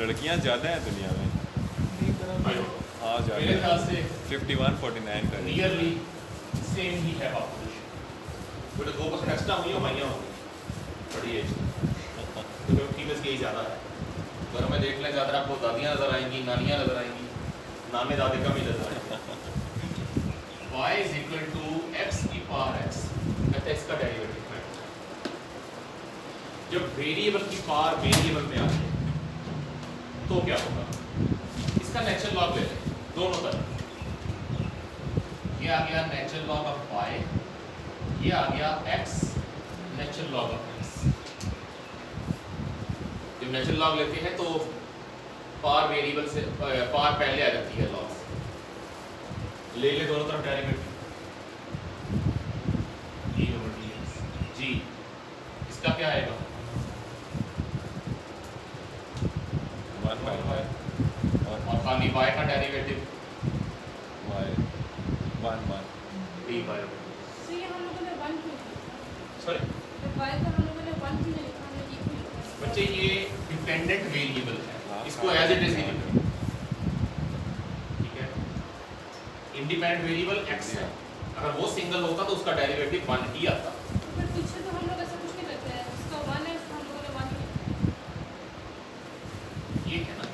लड़कियां ज़्यादा हैं दुनिया में। हाँ मेरे ज़्यादा ख्याल से 51-49 का नियरली सेम ही है पॉपुलेशन। बट 2% एक्स्ट्रा हुई हो माइयाँ होंगी बड़ी एज तो फीमेल्स की ज़्यादा है। घर में देख लें ज़्यादा आपको दादियाँ नज़र आएंगी, नानियाँ नज़र आएंगी, नाने दादे कम ही नज़र आएंगे। y is equal to x की पावर x, कहते हैं इसका डेरिवेटिव है। जब वेरिएबल की पावर वेरिएबल में आ जाए तो क्या होगा? इसका नेचुरल लॉग ले लें दोनों तरफ। ये आ गया नेचुरल लॉग ऑफ y, ये आ गया x natural log of x। जब नेचुरल लॉग लेते हैं तो पावर वेरिएबल से पावर पहले आ जाती है लॉग से। ले दोनों तरफ derivative e over dx g, इसका क्या आएगा? 1 बाय y और खाली y का डेरिवेटिव y 1 d बाय तो ये हम लोगों ने 1 क्यों लिखा? सॉरी तो y को हम लोगों ने 1 क्यों नहीं लिखा? हमने ये क्यों लिखा? बच्चे ये डिपेंडेंट वेरिएबल हाँ, है, इसको एज इट इज ही लिखो। ठीक है, इंडिपेंडेंट वेरिएबल x है, अगर वो सिंगल होता तो उसका डेरिवेटिव 1 ही आता। तो फिर पीछे तो हम लोग ऐसा कुछ नहीं करते हैं, इसका 1 है इसका हम लोगों ने 1 ही लिखा। ये है ना,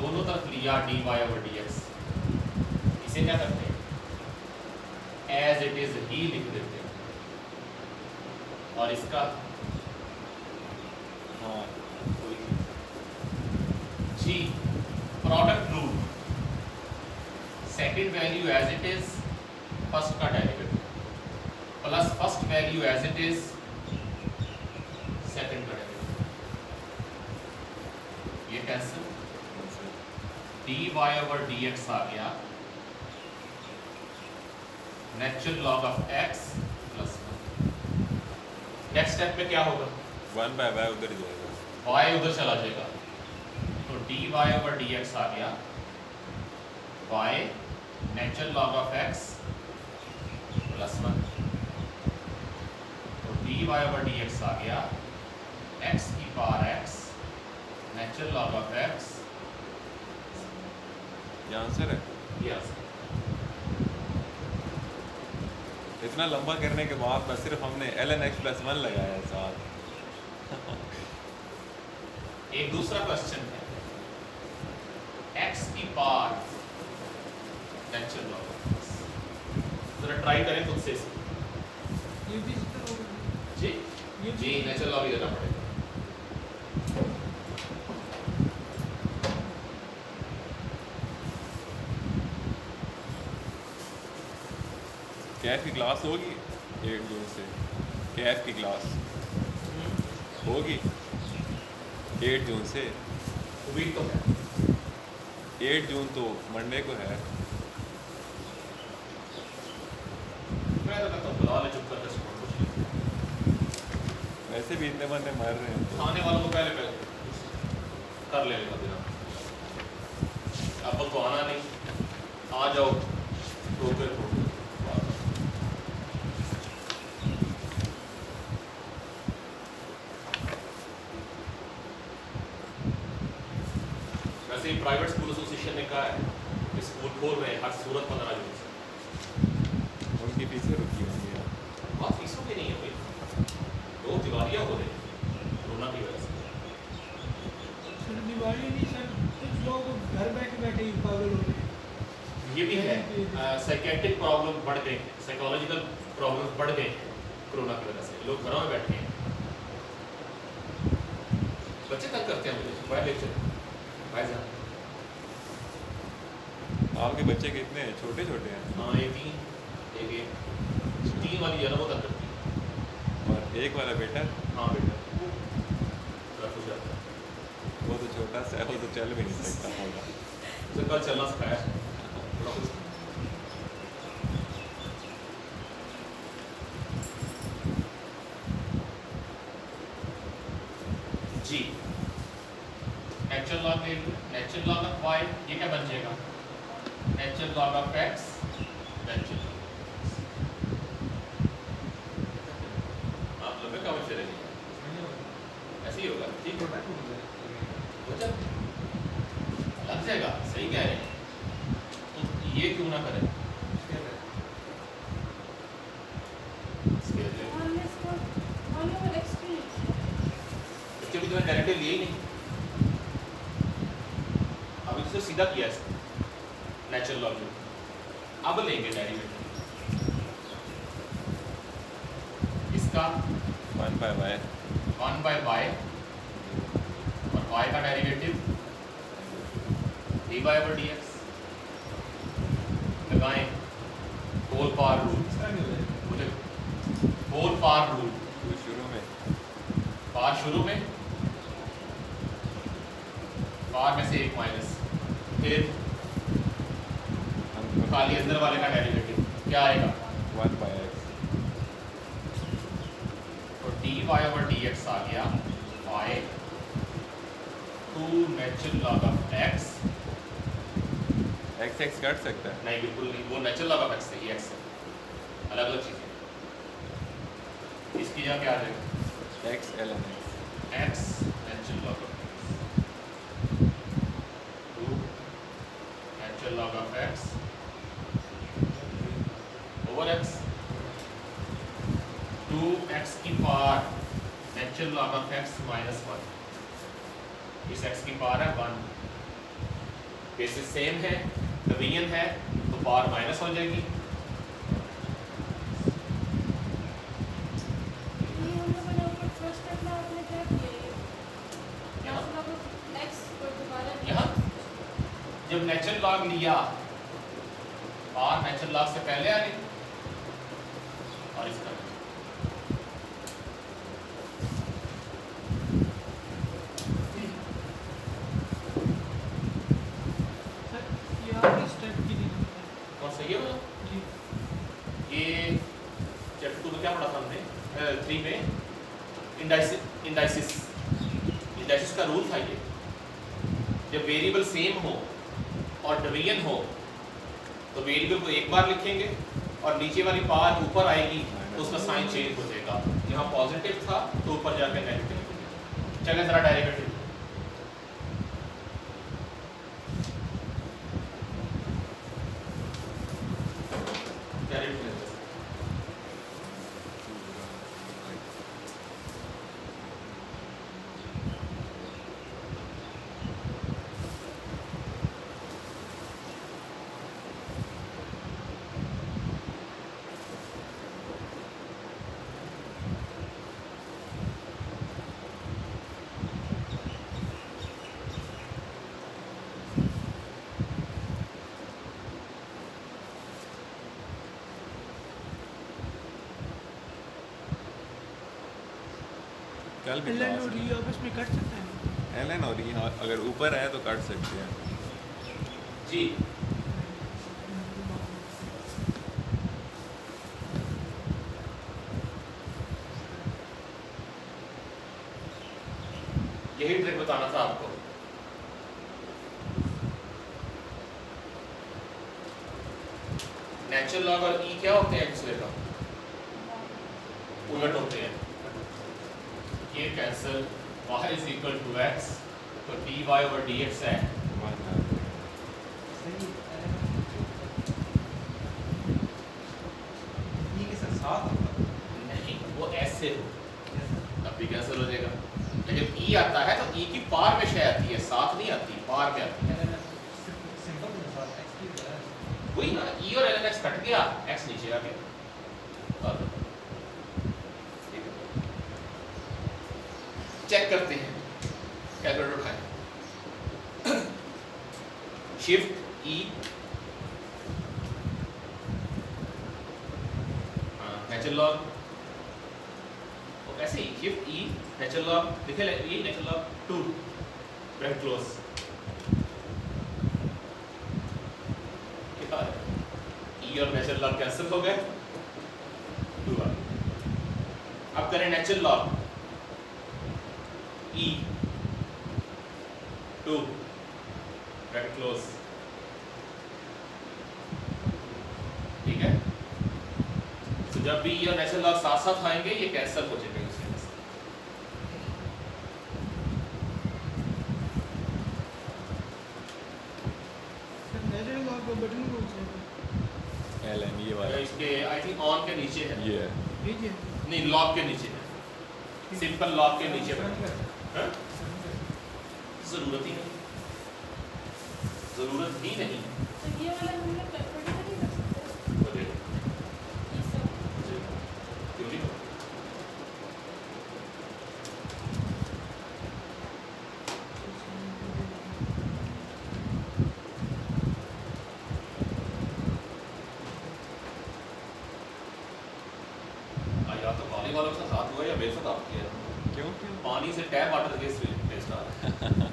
दोनों तरफ लिया dy ओवर dx, इसे क्या करते हैं? एज इट इज ही लिख देते हैं। और इसका हाँ जी product rule, second value as it is, first का derivative plus first value as it is, second का डेरिवेटिव, ये कैंसिल, dy ओवर dx आ गया natural log of x plus 1। Next step में क्या होगा? 1 बाय y उधर ही जाएगा। y उधर चला जाएगा तो dy ओवर dx आ गया y natural log of x plus 1, तो dy ओवर dx आ गया x की power x natural log of x। ये आंसर है। यस, इतना लंबा करने के बाद बस सिर्फ हमने ln x + 1 लगाया है साथ। एक दूसरा क्वेश्चन है x की power natural log of x, जरा ट्राई करें खुद से इसको। ये भी जितना होगा जी ये जी नेचुरल लॉग ही देना पड़ेगा। कैफ की क्लास होगी 1 जून से। कैफ की क्लास होगी 8 जून से। वीक तो है, 8 जून तो मंडे को है। मैं तो कहता हूँ बुला ले चुप करके सुनो कुछ नहीं। वैसे भी इतने बंदे मर रहे हैं तो खाने वालों को पहले पहले कर लेगा बिना, अब तो आना नहीं, आ जाओ तो फिर वैसे ही प्राइवेट स्कूल एसोसिएशन ने कहा है कि स्कूल खोल रहे हैं हर सूरत 15 जून से। उनकी फीसें रुकी होंगी यार। बात फीसों की नहीं है भाई, 2 दिवालियाँ हो रही हैं कोरोना की वजह से। सर दिवाली नहीं सर, कुछ लोग घर बैठे बैठे ही पागल हो रहे हैं। ये भी है, साइकेट्रिक प्रॉब्लम बढ़ गए हैं, साइकोलॉजिकल प्रॉब्लम बढ़ गए हैं कोरोना की वजह से, लोग घरों में बैठे हैं। बच्चे तक करते हैं मुझे भाई लेक्चर भाई साहब। आपके बच्चे कितने हैं? छोटे छोटे हैं। हाँ ये 3 वाली है ना वो तक करती है। और एक वाला बेटा हाँ बेटा रख हो जाता है, वो तो छोटा सा है, वो तो चल भी नहीं सकता होगा। उसे कल चलना सिखाया है, थोड़ा कुछ। जी नेचुरल लॉग ऑफ y, ये क्या बन जाएगा? Natural log of x natural आप लंबे काम चलेंगे ऐसे ही होगा। ठीक है। सही कह रहे हैं, तो ये क्यों ना करें? स्केल ले। हमने इसको ऑन ओवर एक्स क्यों नहीं किया? क्योंकि तुम्हें डेरिवेटिव लिए ही नहीं, अभी तो सीधा किया इसको नेचुरल लॉग में, अब लेंगे डेरिवेटिव इसका 1/y 1/y और y का डेरिवेटिव dy/dx लगाएं होल पावर रूल, इसका नहीं हो जाएगा। मुझे होल पावर रूल, तो शुरू में पावर शुरू में, पावर में से एक माइनस, फिर हम खाली अंदर वाले का डेरिवेटिव क्या आएगा? 1/x तो dy/dx आ गया y to natural log of x, x काट सकता है। नहीं बिल्कुल नहीं, वो नेचुरल लॉग ऑफ x है, ये x है, अलग अलग चीज़ें। इसकी जगह क्या आ जाएगा? x ln x x natural log of x to natural log of x over x to x की power natural log of x minus 1, इस x की पावर है 1, बेसिस सेम है, डिवीजन है, तो पावर माइनस हो जाएगी। ये हम लोगों ने ऊपर फर्स्ट स्टेप में आपने क्या किया ये? यहाँ? नेचुरल लॉग ऑफ एक्स और दोबारा यहाँ जब नेचुरल लॉग लिया, पावर नेचुरल लॉग से पहले आ गई और इसका सर ये आपने स्टेप की नहीं होता है। कौन सा ये वाला? जी ये चैप्टर 2 में क्या पढ़ा था हमने? 3 में इंडाइसिस का रूल था ये, जब वेरिएबल सेम हो और डिवीजन हो तो वेरिएबल को एक बार लिखेंगे और नीचे वाली पावर ऊपर आएगी तो उसका साइन चेंज हो जाएगा। यहाँ पॉजिटिव था तो ऊपर जाकर नेगेटिव हो गया। चलें जरा डेरिवेटिव, कल भी एल एन class और में ई आपस में कट सकते हैं। ln और यहाँ अगर ऊपर आए तो काट सकते हैं। जी यही ट्रिक बताना था आपको। नेचुरल लॉग और ई क्या होते हैं दूसरे का? उलट होते हैं। ये cancel, y is equal to x, तो dy/dx है नहीं, वो ऐसे हो तब भी कैंसिल हो जाएगा। लेकिन ई आता है तो ई की पार में शय आती है, साथ नहीं आती, पार में आती है। वही ना, ई और ln x कट गया, x नीचे आ गया। और ठीक है, चेक करते हैं, कैलकुलेटर उठाएं, शिफ्ट ई, नेचुरल लॉग, ऐसे ही शिफ्ट ई नेचुरल लॉग लिखे, ये नेचुरल लॉग 2 ब्रैकेट क्लोज, कितना है? ई और नेचुरल लॉग कैंसिल हो गए, 2 आ गए। अब करें नेचुरल लॉग ई 2 ब्रैकेट क्लोज, ठीक है। तो जब भी ये नेचुरल लॉग साथ साथ आएंगे ये कैंसिल हो जाएंगे उसी में से। वो बटन कौन सा है? LM ये वाला इसके आई थिंक ऑन के नीचे है, ये है। नीचे नहीं लॉक के नीचे है, सिंपल लॉक के नीचे बटन है। जरूरत ही नहीं, जरूरत ही नहीं है। तो ये वाला हम लोग कैलकुलेट नहीं कर सकते तो देखो, ये सब क्यों नहीं करो? या तो पानी वालों के साथ हुआ या मेरे साथ आप किया, क्यों पानी से टैप वाटर के टेस्ट आ रहा है।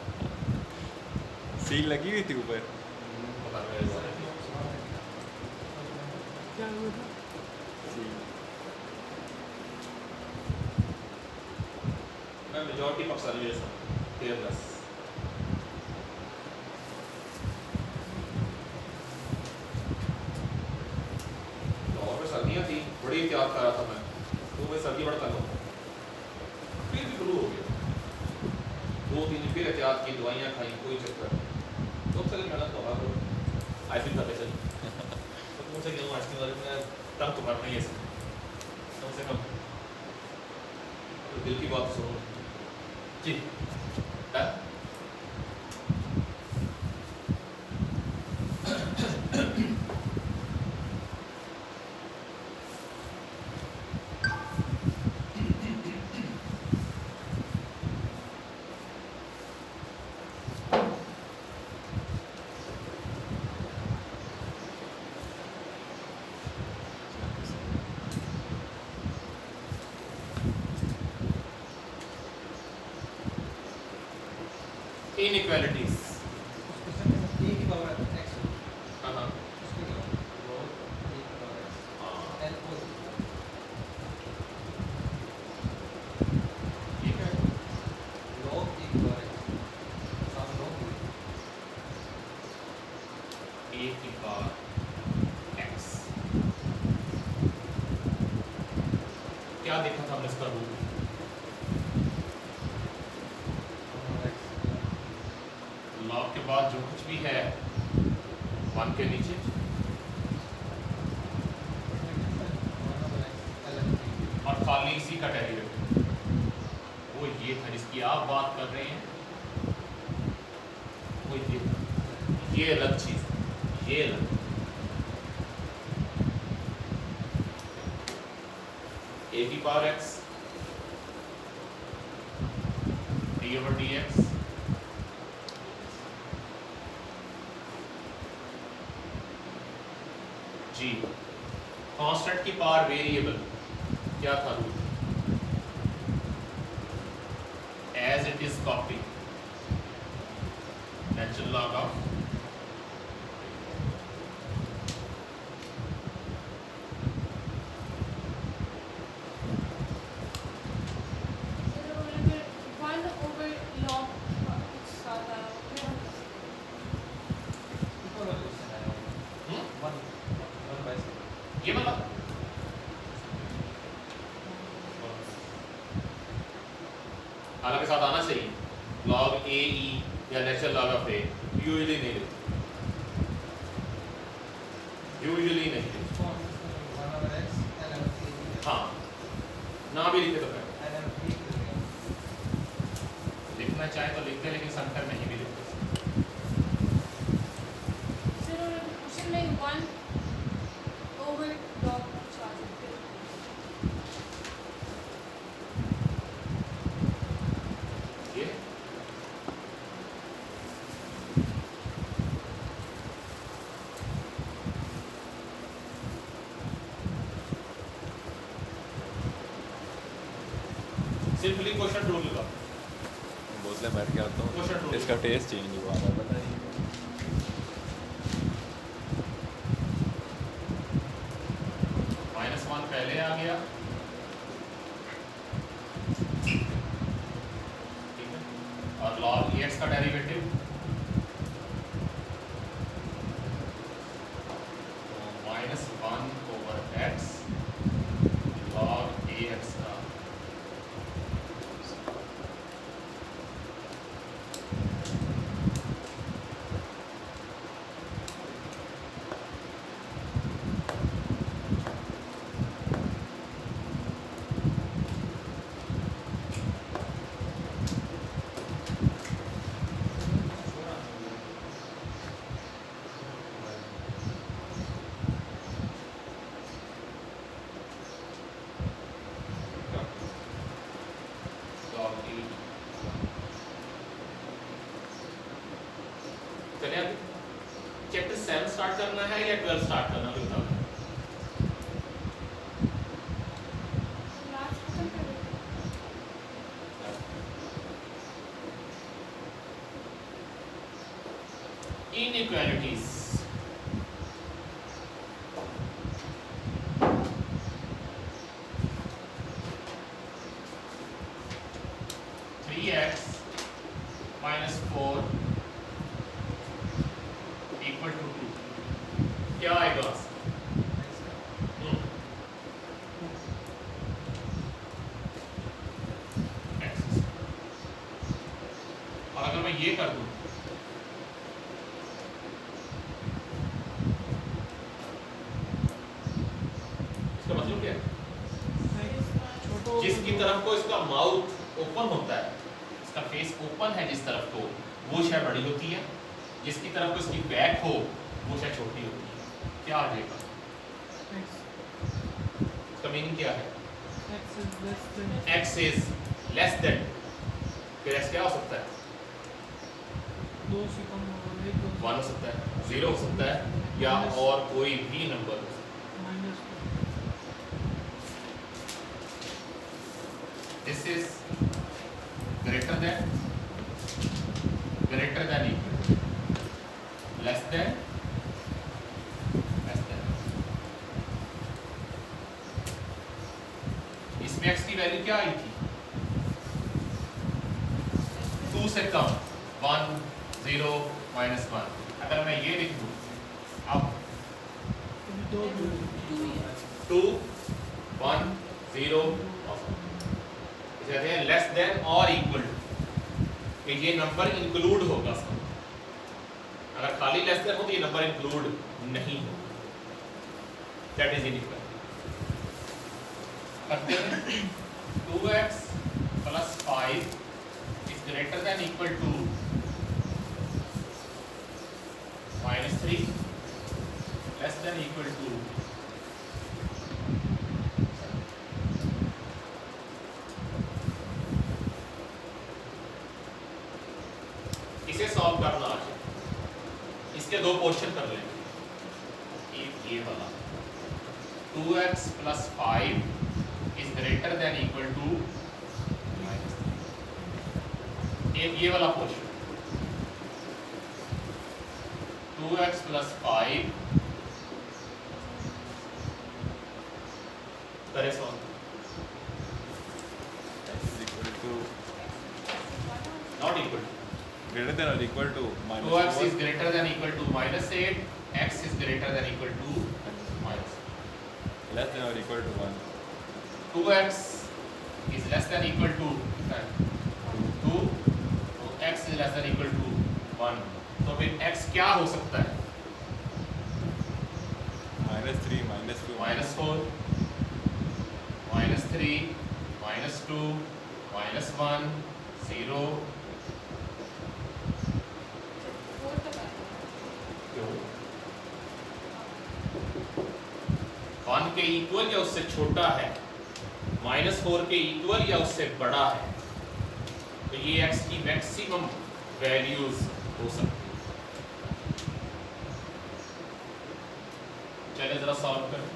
सील लगी हुई थी ऊपर। पता नहीं मेरे साथ। क्या हुआ था? सील मैं मेजॉरिटी पाकिस्तानी जैसा केयरलेस। लाहौर में सर्दियाँ थी, बड़ी एहतियात कर रहा था मैं, तो मैं सर्दी बड़ा तंग हूँ, फिर भी फ्लू हो गया। 2-3 दिन फिर एहतियात की, दवाइयाँ खाई, कोई चक्कर नहीं। तो चले मैडम दवा करो, आइसक्रीम खाते चले। तो तुमसे क्यों आइसक्रीम वाले में तंग तो करना ही है कम से कम, तो दिल की बात सुनो जी। डन? Inequalities. उसके ए की पावर x हाँ हाँ उसके क्या log ए की पावर x l को ये क्या है? log ए की पावर x साथ log A की पावर x। क्या देखा था हमने इसका रूल? लॉग के बाद जो कुछ भी है 1 के नीचे, और खाली इसी का डेरिवेटिव, वो ये था जिसकी आप बात कर रहे हैं, वो ये था। ये अलग चीज है, ये अलग। ए की पावर x d/dx जी। कांस्टेंट की पावर वेरिएबल क्या था rule? As it is copy natural log of sir वो वाला फिर 1/log कुछ साथ आया फिर हम इक्वल हो जाता है 1 ये वाला हालांकि साथ आना चाहिए, लॉग ए ई या natural log of A usually नहीं लेते, यूजुअली नहीं लेते। 1/x ln हाँ ना भी लिखे तो फिर ln लिखना चाहे तो लिखते, लेकिन संकर नहीं भी लिखते। सर वो क्वेश्चन में 1/log कुछ आ जाता है ये सिंपली क्वेश्चन रूल लगा, बोतलें बैठ के आता Question हूँ, rule. इसका टेस्ट चेंज हुआ था पता नहीं। -1 पहले आ गया, ठीक है, और log ex का डेरिवेटिव -1/x log ax का स्टार्ट करना है या 12 स्टार्ट करना है बताओ। लास्ट खत्म कर देते हैं। इनइक्वालिटीज, -4 इक्वल टू 2 क्या आएगा? और अगर मैं ये कर दूं इसका मतलब क्या है? जिसकी तरफ को इसका माउथ ओपन होता है, इसका फेस ओपन है जिस तरफ को, वो शायद बड़ी होती है, जिसकी तरफ को इसकी बैक हो वो शायद छोटी होती है। क्या आ जाएगा? इसका मीनिंग क्या है? x इज लेस देन, फिर x क्या हो सकता है? 2 से कम होगा, 1 हो सकता है, 0 हो सकता है, या और कोई भी नंबर हो सकता है। This is greater than equal, less than इसमें x की वैल्यू क्या आई थी? 2 से कम, 1 0 -1। अगर मैं ये लिख दूं अब 2 1 0 कहते हैं लेस देन और इक्वल टू, ये नंबर इंक्लूड होगा सब। अगर खाली लेस देन हो तो ये नंबर इंक्लूड नहीं हो, दैट इज इनइक्वल। करते हैं 2x + 5 is greater than equal to -3 less than equal to इसे सॉल्व करना आज, इसके दो पोर्शन कर लेंगे। एक ये वाला 2x + 5 is greater than equal to, एक ये वाला पोर्शन 2x + 5 करे solve, not equal to, greater than or equal to minus 2x 4 is greater than equal to -8, x is greater than equal to -. less than or equal to 1 2x is less than equal to 2, तो x is less than equal to 1, तो फिर x क्या हो सकता है? -3 -2 -4 -3 -2 -1 0। Four तक आएगा। क्यों? 1 के इक्वल या उससे छोटा है, -4 के इक्वल या उससे बड़ा है, तो ये x की मैक्सिमम वैल्यूज हो सकती है। चलिए जरा सॉल्व करें।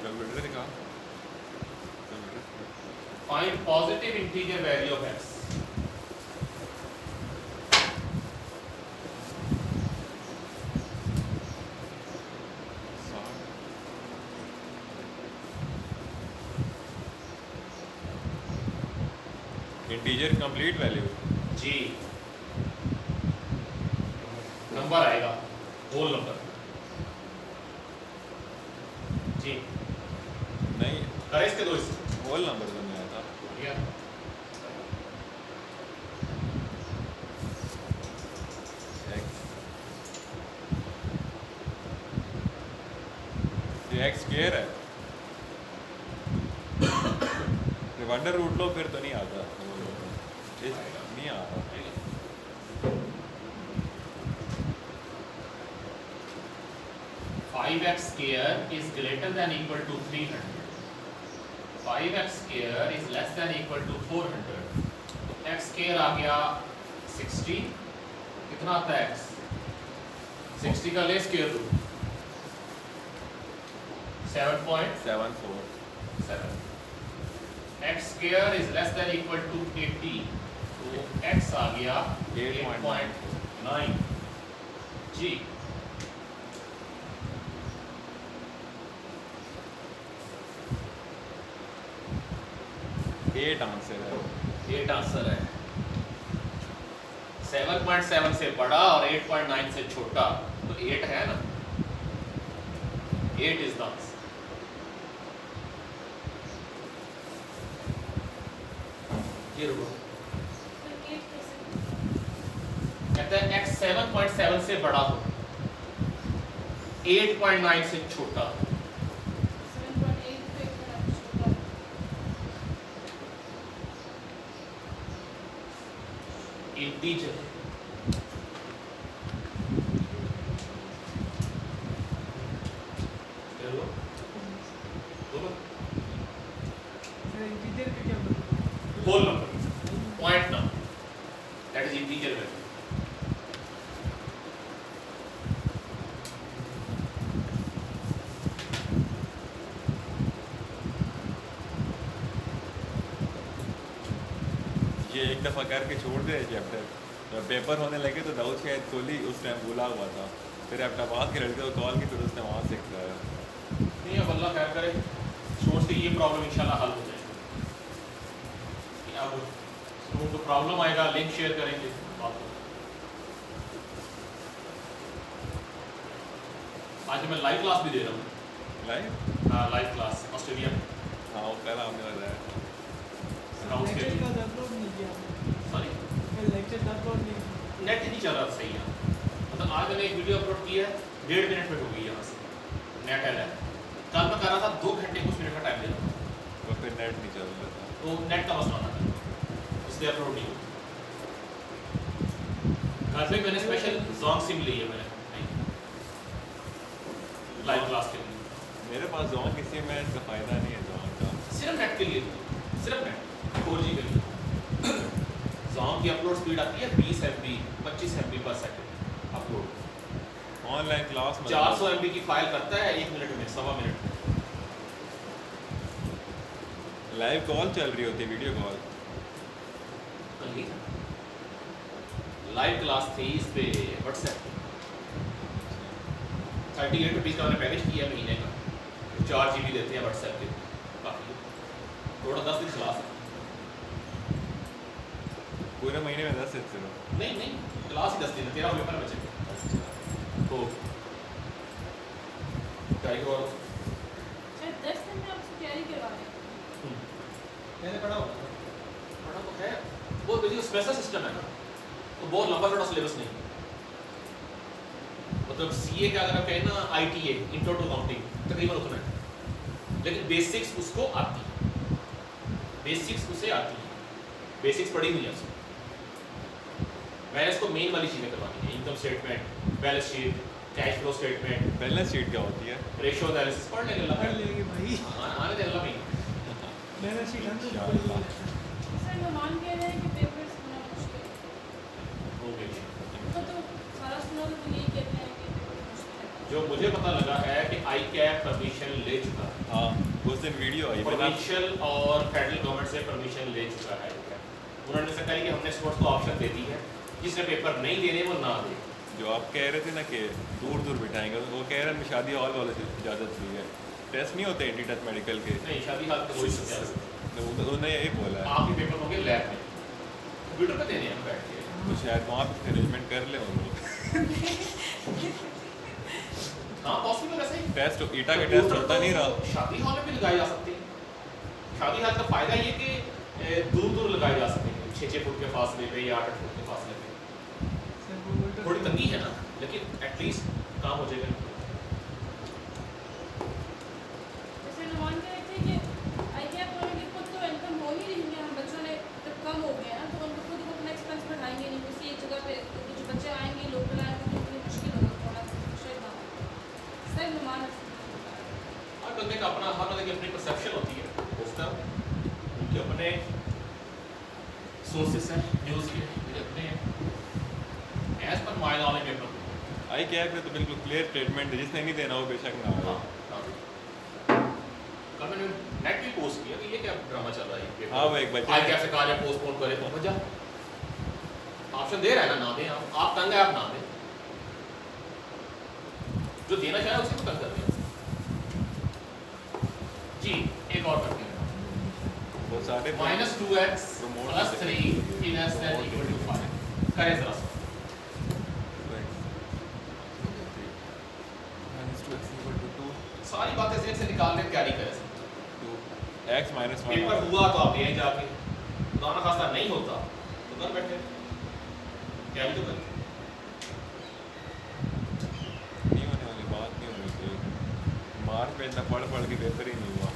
कैलकुलेटर दिखा, Find positive integer value of x. Integer complete value जी, नंबर आएगा, होल नंबर। जी, नहीं, करें इसके दो हिस्से। होल नंबर तो नहीं आता। ठीक है, ये x स्क्वायर है, वंडर रूट लो फिर तो नहीं आता। नहीं आ रहा। 5x square is greater than equal to 300. 5x square is less than equal to 400. तो x square आ गया 60. कितना आता है x? 60 का ले square root 7.74. 7.4 x square is less than equal to 80. तो x आ गया 8.9. जी 8 आंसर है। 8 आंसर है। 7.7 से बड़ा और 8.9 से छोटा तो 8 है ना। 8 इज द आंसर। ये रुको तो 8 कैसे? कहते हैं x 7.7 से बड़ा हो 8.9 से छोटा 7.8 पे इतना छोटा। इंटीजर चलो बोलो सर इंटीजर का क्या मतलब? Whole number point number that is integer value ये एक दफ़ा करके छोड़ दे चैप्टर। जब पेपर होने लगे तो दाऊद शायद कोहली उस टाइम बोला हुआ था, फिर एबटाबाद के लड़के को कॉल की, फिर उसने वहाँ से कराया। नहीं अब अल्लाह खैर करे सोचते ये प्रॉब्लम इंशाल्लाह हल हो जाएगी कि अब स्टूडेंट को प्रॉब्लम आएगा लिंक शेयर करेंगे बात हो। आज मैं लाइव क्लास भी दे रहा हूँ। लाइव? हाँ लाइव क्लास ऑस्ट्रेलिया में हाँ वो कल आपने बताया। अकाउंट्स के लेक्चर लिए का अपलोड नहीं किया आपने? सॉरी लेक्चर का अपलोड नहीं किया। नेट ही नहीं चल रहा सही है। मतलब आज मैंने एक वीडियो अपलोड की है 1.5 मिनट में हो गई यहाँ से नेट है। कल मैं कर रहा था 2 घंटे कुछ मिनट का टाइम दे रहा था तो फिर नेट नहीं चल रहा था। तो नेट का मसला था इसलिए अपलोड नहीं हुआ। कल से मैंने स्पेशल जोंग सिम ली है मैंने लाइव क्लास के लिए। मेरे पास जोन किसी में इसका फ़ायदा नहीं है जोन का। सिर्फ नेट के लिए सिर्फ नेट 4G के लिए जोंग की अपलोड स्पीड आती है 20 MB 25 MB पर सेकंड अपलोड। ऑनलाइन क्लास में 400 MB की फाइल करता है 1 मिनट में 1.25 मिनट में। लाइव कॉल चल रही होती है, वीडियो कॉल। कल ही लाइव क्लास थी इस पे व्हाट्सएप 38 रुपीज़ का मैंने पैकेज किया महीने का। 4 GB देते हैं व्हाट्सएप के काफ़ी थोड़ा 10 दिन क्लास है। पूरे महीने में 10 से सिर्फ। नहीं क्लास ही 10 दिन है 13 पेपर बचे तो टाइगर और शायद 10 दिन में आपसे तैयारी करवा रहे हैं। मैंने पढ़ा तो है वो बेसिक स्पेशल सिस्टम है ना तो बहुत लंबा छोटा सिलेबस नहीं। मतलब सीए का अगर आप कहें ना ITA इंट्रो टू अकाउंटिंग तकरीबन उतना है लेकिन बेसिक्स उसको आती है। बेसिक्स उसे आती है बेसिक्स पढ़ी हुई है उसको। मैंने इसको मेन वाली चीज़ें करवानी है income statement balance sheet cash flow statement balance sheet क्या होती है? रेशियो एनालिसिस पढ़ लेंगे पढ़ अल्लाह लेंगे भाई। आने दे अल्लाह भाई। बैलेंस शीट हम तो इंशाअल्लाह। सर मेहमान कह रहे हैं कि पेपर सुनना मुश्किल है। हो गई उनको तो सारा सुना तो यही कहते हैं कि पेपर मुश्किल है। जो मुझे पता लगा है कि ICAP परमिशन ले चुका है हाँ उस दिन वीडियो आई। प्रोविंशियल और फेडरल गवर्नमेंट से परमिशन ले चुका है ICAP। उन्होंने ऐसा कहा कि हमने स्टूडेंट्स को ऑप्शन दे दी है जिसने पेपर नहीं देने वो ना दे। जो आप कह रहे थे ना कि दूर दूर बिठाएंगे, वो कह रहे हैं शादी हॉल वाले से इजाज़त ली है। टेस्ट नहीं होते एंटी टेस्ट मेडिकल के। नहीं शादी हाल तो कोई नहीं तो उन्होंने यही बोला है। आपके पेपर होंगे लैब में कंप्यूटर पे देने हैं बैठ के। तो शायद वहाँ पे अरेंजमेंट कर ले उन लोग। हाँ पॉसिबल ऐसा ही टेस्ट ईटा का टेस्ट होता नहीं रहा। शादी हॉल में भी लगाए जा सकते हैं। शादी हॉल का फायदा ये कि दूर दूर लगाए जा सकते हैं 6-6 फुट के फासले पे या 8-8 फुट के फासले पे। थोड़ी तंगी है ना लेकिन एटलीस्ट काम हो जाएगा। जैसे मेहमान कह रहे थे कि ICAP वालों की खुद तो इनकम हो ही रही है। हम बच्चों ने जब कम हो गया ना तो उनको खुद को अपना एक्सपेंस माइल ऑन पेपर। आई क्या है तो बिल्कुल क्लियर स्टेटमेंट है, जिसने नहीं देना वो बेशक ना हाँ आए। कल मैंने नेट पे पोस्ट किया कि ये क्या ड्रामा चल रहा है ये। हाँ वो एक बच्चे आज कैसे कहा जाए पोस्टपोन करे तो मजा ऑप्शन दे रहा है ना, ना दें आप तंग है आप ना दें, जो देना चाहे उसी को तंग कर दें। जी एक और करते हैं, वो सारे -2x + 3 less than equal to 5 करें जरा सा। सारी बातें जेन से निकाल के क्या नहीं करे सकते। x -1 पेपर हुआ तो आप यहीं जाके, खुदा ना खास्ता नहीं होता तो घर बैठे क्या भी तो करें। नहीं होने वाली बात नहीं होनी चाहिए, मार्क पे इतना पढ़ के पेपर ही नहीं हुआ।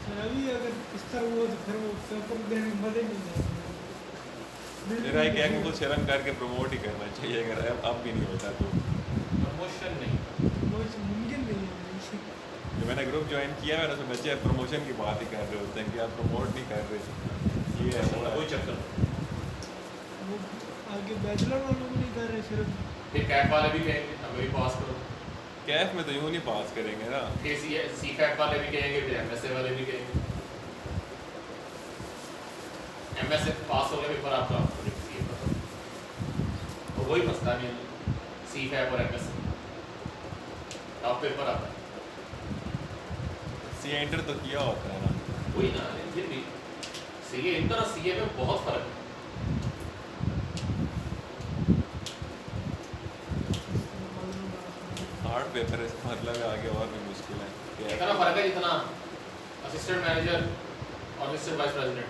सर अभी अगर इस तरह हुआ तो फिर वो पेपर देने में मज़े नहीं आएंगे। मेरा एक है कि खुद शर्म करके प्रमोट ही करना चाहिए, अगर अब भी नहीं होता तो। प्रमोशन नहीं, वो मुमकिन नहीं है। जो मैंने ग्रुप ज्वाइन किया है, उसमें बच्चे प्रमोशन की बात ही कर रहे होते हैं कि आप प्रमोट नहीं कर रहे, ये है वो है। कोई चक्कर नहीं। वो आगे बैचलर वालों को नहीं कर रहे, सिर्फ फिर कैप वाले भी कहेंगे हमें भी पास करो, कैफ में तो यूँ नहीं पास करेंगे ना। फिर सी कैप वाले भी कहेंगे, फिर एमएसए वाले भी कहेंगे। एमएसए पास हो गया पेपर आपका, सीए पर और वही फंसता नहीं, सी कैप और एमएसए टॉप पेपर आता है। सी एंटर तो किया होता है ना। वही ना, फिर भी सीए इंटर और सीए में बहुत फर्क है। हार्ड पेपर है, इसका मतलब है आगे और भी मुश्किल है। इतना फर्क है जितना असिस्टेंट मैनेजर और असिस्टेंट वाइस प्रेसिडेंट,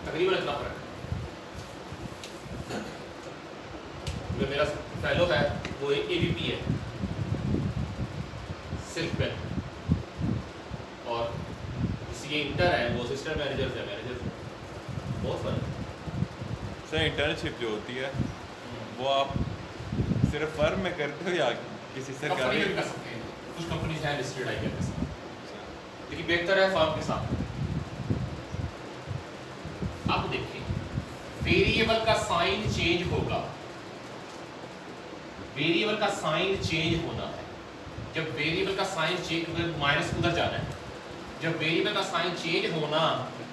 तकरीबन इतना फर्क है। जो मेरा फेलो है वो एबीपी है, सिल्क पेन, और सीए इंटर है वो असिस्टेंट मैनेजर है, मैनेजर बहुत फर्क है। सर इंटर्नशिप जो होती है वो आप सिर्फ फर्म में करते हो या किसी कंपनी सरकारी? में भी कर सकते हैं, कुछ कंपनी हैं लिस्टेड आई के साथ, लेकिन बेहतर है फर्म के साथ। अब देखिए वेरिएबल का साइन चेंज होगा, वेरिएबल का साइन चेंज होना है। जब वेरिएबल का साइन चेंज, माइनस उधर जाना है, जब वेरिएबल का साइन चेंज होना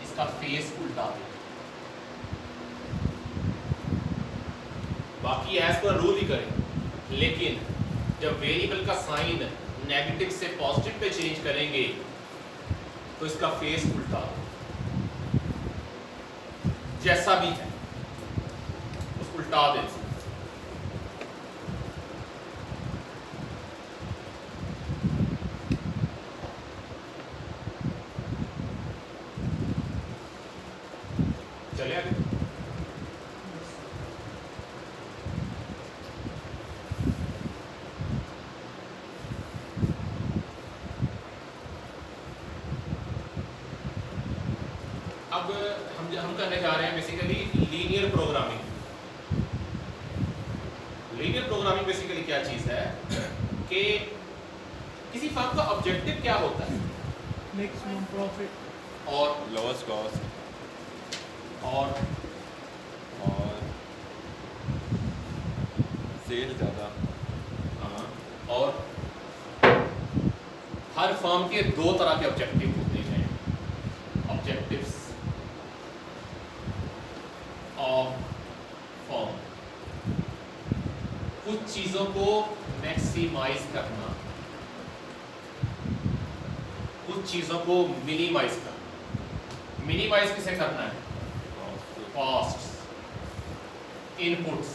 इसका फेस उल्टा है। बाकी एज पर रूल ही करें, लेकिन जब वेरिएबल का साइन नेगेटिव से पॉजिटिव पे चेंज करेंगे तो इसका फेस उल्टा है। जैसा भी है उसको उल्टा दें। चले आगे। अब हम करने जा रहे हैं basically linear programming. Linear programming basically क्या चीज़ है कि किसी फर्म का ऑब्जेक्टिव क्या होता है, मैक्सिमम प्रॉफिट और लोवेस्ट कॉस्ट और सेल ज़्यादा। और हर फर्म के दो तरह के ऑब्जेक्टिव होते हैं, ऑब्जेक्टिव्स ऑफ फर्म। कुछ चीज़ों को मैक्सिमाइज करना, कुछ चीज़ों को मिनिमाइज करना। मिनिमाइज किसे करना है? कॉस्ट, इनपुट्स,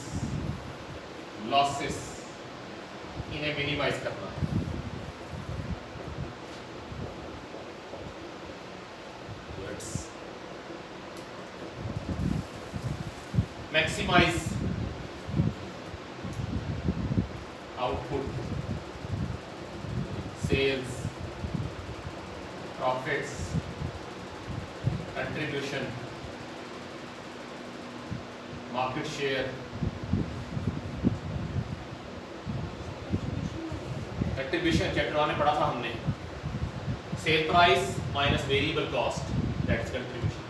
लॉसेस, इन्हें मिनिमाइज करना है। Maximise output, sales, profits, contribution, market share. Contribution chapter 1 में पढ़ा था हमने, sale price minus variable cost, that is contribution.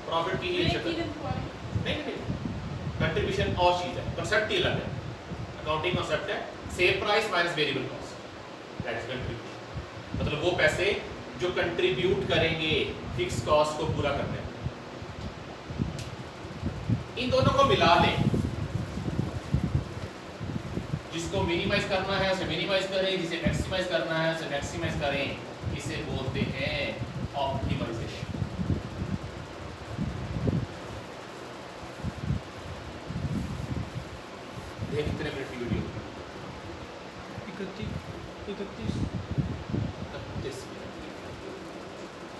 Profit की ही break even point नहीं, कंट्रीब्यूशन और चीज़ है, कंसेप्ट ही अलग है। अकाउंटिंग कॉन्सेप्ट है sale price minus variable cost, that is contribution. मतलब वो पैसे जो कंट्रीब्यूट करेंगे फिक्स कॉस्ट को पूरा करने में, इन दोनों को मिला लें, जिसको मिनिमाइज करना है उसे मिनिमाइज करें, जिसे मैक्सिमाइज करना है उसे मैक्सिमाइज करें। इसे बोलते हैं ऑप्टिमाइजेशन। ये कितने मिनट की वीडियो? 31 31 मिनट की।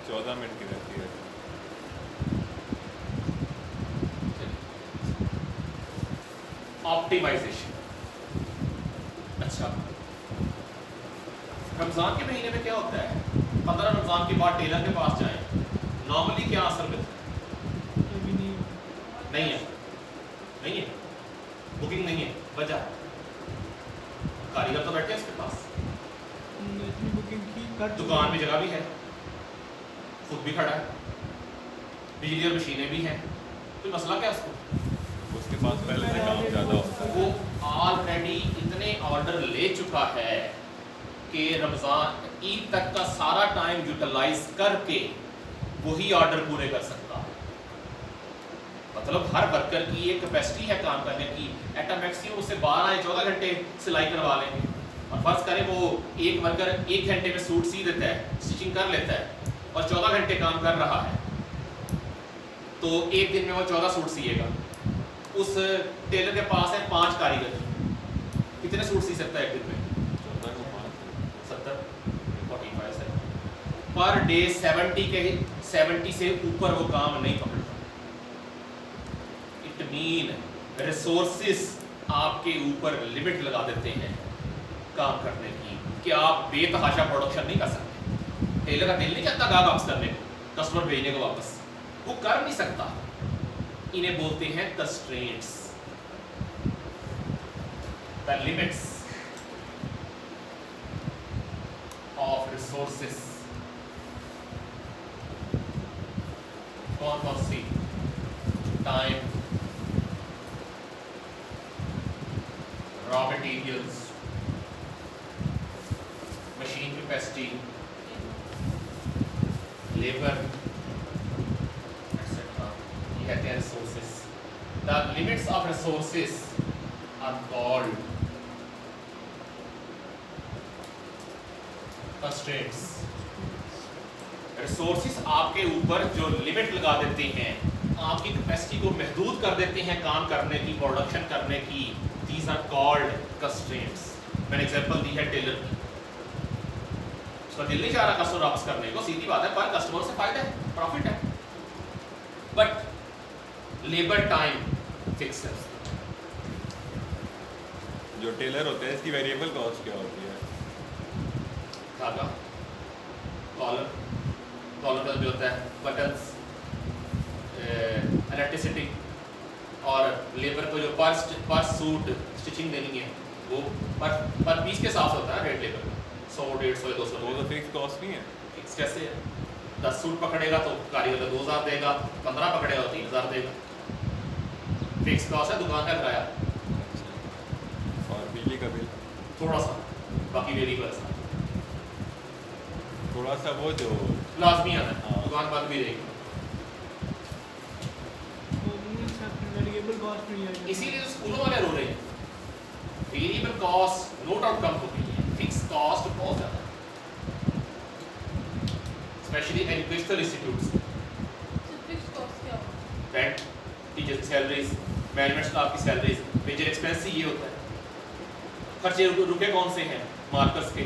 14 मिनट की रहती है। ऑप्टिमाइजेशन। अच्छा, रमजान के महीने में क्या होता है? 15 रमजान के बाद टेलर के पास जाएं, नॉर्मली क्या असर मिलता है? अभी नहीं नहीं है, नहीं है, बुकिंग नहीं है, वजह कारीगर तो बैठे हैं उसके पास, इतनी बुकिंग की कर दुकान में जगह भी है, खुद भी खड़ा है, बिजली और मशीनें भी हैं, कोई मसला क्या है उसको? उसके पास पहले से काम ज़्यादा होता है। वो ऑलरेडी इतने ऑर्डर ले चुका है कि रमज़ान ईद तक का सारा टाइम यूटिलाइज करके वही ऑर्डर पूरे कर सकता है। मतलब हर वर्कर की एक कैपेसिटी है काम करने की, एट अ मैक्सिमम उससे 12 या 14 घंटे सिलाई करवा लेंगे। और फर्ज करें वो एक वर्कर 1 घंटे में सूट सी देता है, स्टिचिंग कर लेता है और 14 घंटे काम कर रहा है, तो एक दिन में वो 14 सूट सिएगा। उस टेलर के पास है 5 कारीगर, कितने सूट सी सकता है एक दिन में? 14 को 5 70 45 है पर डे। 70 से ऊपर वो काम नहीं पकड़ता। इट मीन रिसोर्सेस आपके ऊपर लिमिट लगा देते हैं काम करने की कि आप बेतहाशा प्रोडक्शन नहीं कर सकते। टेलर का दिल नहीं चाहता गाहक वापस करने को, कस्टमर भेजने को वापस, वो कर नहीं सकता। इन्हें बोलते हैं constraints, the limits of resources. कौन कौन सी? Time, raw materials, machine capacity, labour, कहते हैं resources. The limits of resources are called constraints. Resources आपके ऊपर जो लिमिट लगा देते हैं, आपकी कैपेसिटी को महदूद कर देते हैं काम करने की, प्रोडक्शन करने की, दीज आर कॉल्ड कंस्ट्रेंट्स। मैंने एग्जांपल दी है टेलर की, उसका दिल नहीं चाह रहा कस्टमर वापस करने को, सीधी बात है, पर कस्टमर से फायदा है, प्रॉफिट है। बट लेबर टाइम फिक्स है। जो टेलर होते हैं इसकी वेरिएबल कॉस्ट क्या होती है? धागा, कॉलर, कॉलर का जो होता है, बटन्स, इलेक्ट्रिसिटी, और लेबर को जो पर सूट स्टिचिंग देनी है वो पर पीस के हिसाब से होता है रेट लेबर का, 100, 150 या 200। वो तो फिक्स कॉस्ट नहीं है। फिक्स कैसे है? 10 सूट पकड़ेगा तो कारीगर का 2000 देगा, 15 पकड़ेगा तो 3000 देगा। फिक्स कॉस्ट है, दुकान का किराया, और बिजली का बिल थोड़ा सा, बाकी वेरिएबल है, थोड़ा सा वो जो लाजमी आता है, हाँ। दुकान बंद भी रहेगी। वेरिएबल कॉस्ट नहीं है। इसीलिए तो स्कूलों वाले रो रहे हैं, वेरिएबल कॉस्ट नो डाउट कम हो गई है, फिक्स कॉस्ट बहुत ज़्यादा है, specially educational institutes. Fix cost क्या होता है? रेंट, टीचर की सैलरीज, मैनेजमेंट स्टाफ की सैलरीज, मेजर एक्सपेंस ही ये होता है। खर्चे रुके कौन से हैं? मार्कर्स के,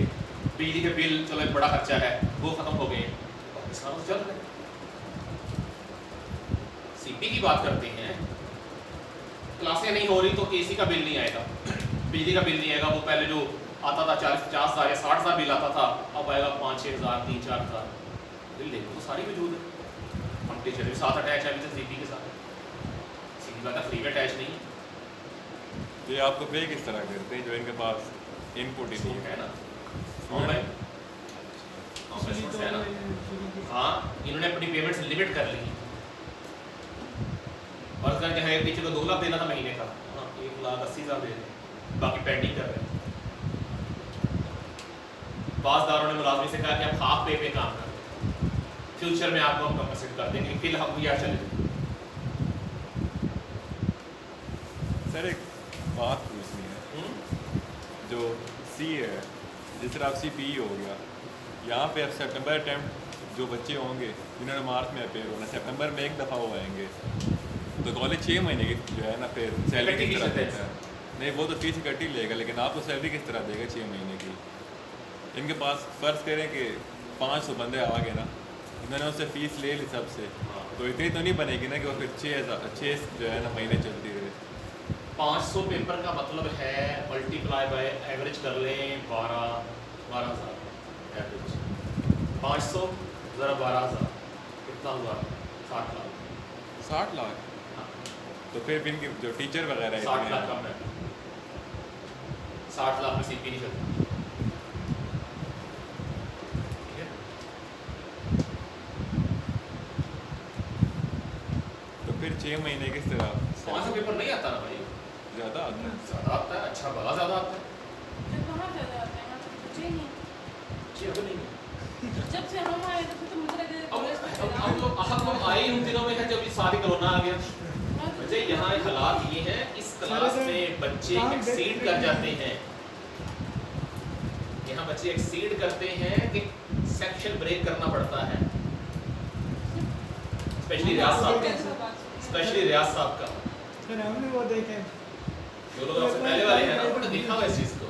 बिजली के बिल, चलो एक बड़ा खर्चा है, वो खत्म हो गए, और सारा कुछ चल रहा है। सीपी की बात करते हैं, क्लासें नहीं हो रही तो एसी का बिल नहीं आएगा, बिजली का बिल नहीं आएगा। वो पहले जो आता था 40-50 हज़ार या 60 हज़ार बिल आता था, अब आएगा 5-6 हज़ार, 3-4 हज़ार बिल। देखो तो सारी मौजूद है, हम टीचर भी साथ अटैच है सीपी के साथ, सीधी बात है, फ्री में अटैच नहीं है। ये आपको पे किस तरह करते हैं जो इनके पास इनपुट ही नहीं है? है ना, ऑनलाइन है ना। हाँ, इन्होंने अपनी पेमेंट्स लिमिट कर ली। और अगर जहाँ एक टीचर को 2 लाख देना था महीने का, हाँ 1,80,000 दे दें, बाकी पेंडिंग कर रहे हैं। बाज़दारों ने मुलाजमी से कहा कि आप हाफ पे काम कर रहे हैं, फ्यूचर में आपको हम कंपनसेट कर देंगे, फिलहाल हम यार चले। सर एक बात पूछनी है, जो सी है, जिस तरह आप CPE हो गया, यहाँ पे अब सितंबर अटैम्प्ट जो बच्चे होंगे जिन्होंने मार्च में अपेयर होना, सितंबर में एक दफ़ा वो आएंगे, तो कॉलेज 6 महीने की जो है ना फिर सैलरी इकट्ठी किस तरह फीस देता है? नहीं, वो तो फीस इकट्ठी लेगा, लेकिन आपको सैलरी किस तरह देगा 6 महीने की? इनके पास फ़र्ज़ करें कि 500 बंदे आ गए ना, इन्होंने उससे फ़ीस ले ली सबसे, तो इतनी तो नहीं बनेगी ना कि वो फिर 6 जो है ना महीने चलती रहे। 500 पेपर का मतलब है मल्टीप्लाई बाय एवरेज कर लें 12,000 एवरेज, 500 ज़रा 12,000 कितना हुआ? 60 लाख। 60 लाख? हाँ, तो फिर इनके जो टीचर वगैरह हैं 60 इतने लाख कम है, 60 लाख में CPE नहीं चलती, ठीक है? तो फिर 6 महीने किस तरह? 500 पेपर नहीं आता ना भाई, ज़्यादा आता है? ज़्यादा आता है, अच्छा भला ज़्यादा आता है। जब कहाँ ज़्यादा आता है, यहाँ तो बच्चे ही नहीं। जी अब नहीं है। जब से हम आए थे तो मुझे लगे अब हम लोग आए उन दिनों में है जब इस साल कोरोना आ गया। अच्छा, यहाँ हालात ये हैं, इस क्लास में बच्चे एक्सीड कर जाते हैं, यहाँ बच्चे एक्सीड करते हैं कि सेक्शन ब्रेक करना पड़ता है, स्पेशली रियाज साहब का, स्पेशली रियाज साहब का। सर हमने वो देखे जो लोग सबसे पहले वाले हैं ना, उन्होंने देखा हुआ इस चीज़ को।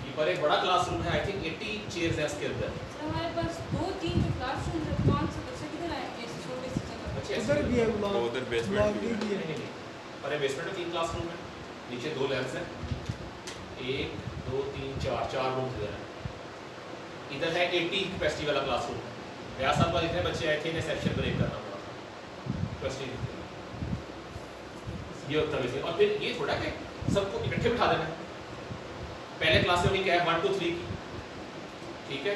ये पर एक बड़ा क्लासरूम है, आई थिंक 80 चेयर्स हैं इसके अंदर। हमारे पास 2-3 क्लासरूम है, 500 बच्चे किधर आएंगे इस छोटे से जगह बच्चे उधर भी है तो उधर basement भी है। नहीं, नहीं, नहीं। पर बेसमेंट में 3 क्लासरूम है, नीचे 2 लैब्स हैं, 1 2 3 4 रूम इधर है। इधर है 80 कैपेसिटी वाला क्लासरूम है। रियाज साहब का जितने बच्चे आए थे इन्हें सेक्शन ब्रेक करना पड़ा था, कैपेसिटी ये होता है। और फिर ये थोड़ा कि सबको इकट्ठे बिठा देना है, पहले क्लास में भी क्या है 1 2 3 की, ठीक है,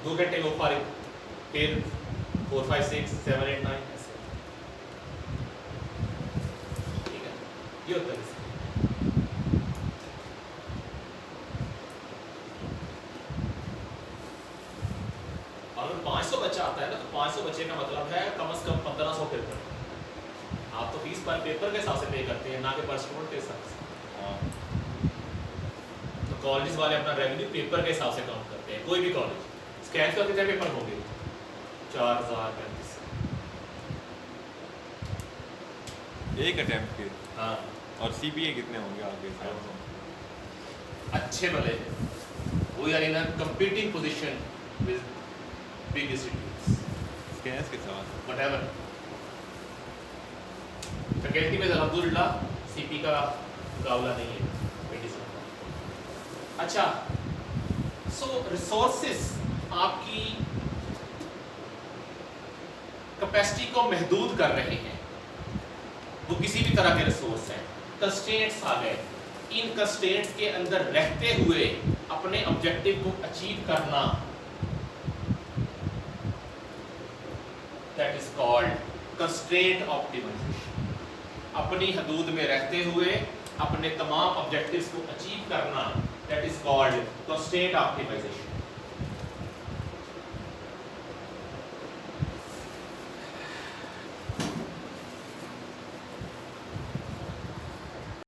2 घंटे वो फारिग, फिर 4 5 6 7 8 9 ऐसे, ठीक है, ये होता है। और अगर 500 बच्चा आता है ना, तो 500 बच्चे का मतलब है कम से कम 1500 पेपर। आप तो फीस पर पेपर के हिसाब से पे करते हैं, ना कि पर स्टूडेंट के हिसाब से। हाँ। तो कॉलेज वाले अपना रेवेन्यू पेपर के हिसाब से काउंट करते हैं। कोई भी कॉलेज स्कैन का कितने पेपर होंगे? 4035 एक अटेम्प्ट के। हाँ, और CPA कितने होंगे आपके हिसाब से? अच्छे भले वो यार in competing position with big institutes स्कैन्स के साथ? व्हाटएवर। फैकल्टी में अल्हम्दुलिल्लाह CP का मुकाबला नहीं है मेडिसिन का। अच्छा, सो रिसोर्सेस आपकी कैपेसिटी को महदूद कर रहे हैं, वो किसी भी तरह के रिसोर्स हैं, कंस्ट्रेंट्स आ गए, इन कंस्ट्रेंट्स के अंदर रहते हुए अपने ऑब्जेक्टिव को अचीव करना, that is called constraint optimisation. अपनी हदूद में रहते हुए अपने तमाम ऑब्जेक्टिव्स को अचीव करना, that is called constraint optimisation.